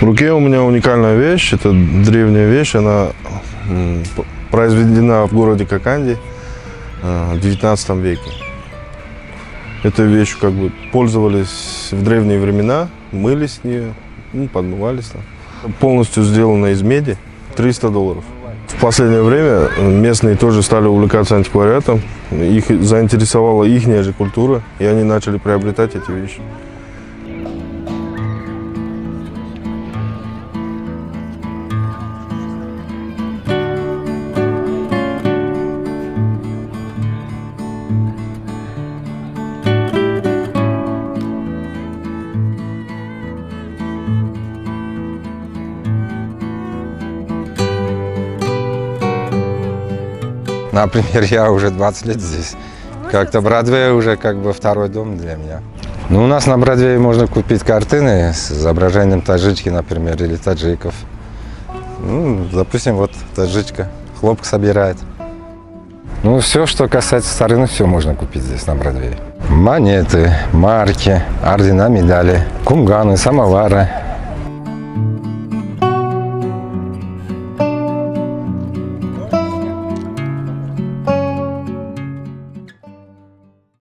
руке у меня уникальная вещь, это древняя вещь, она произведена в городе Коканде в 19 веке. Этой вещью как бы пользовались в древние времена, мылись с нее, подмывались. Полностью сделана из меди, $300. В последнее время местные тоже стали увлекаться антиквариатом, их заинтересовала ихняя же культура, и они начали приобретать эти вещи. Например, я уже 20 лет здесь. Как-то Бродвей уже как бы второй дом для меня. Ну, у нас на Бродвее можно купить картины с изображением таджички, например, или таджиков. Ну, допустим, вот таджичка, хлопок собирает. Ну, все, что касается старины, все можно купить здесь на Бродвее. Монеты, марки, ордена, медали, кумганы, самовары.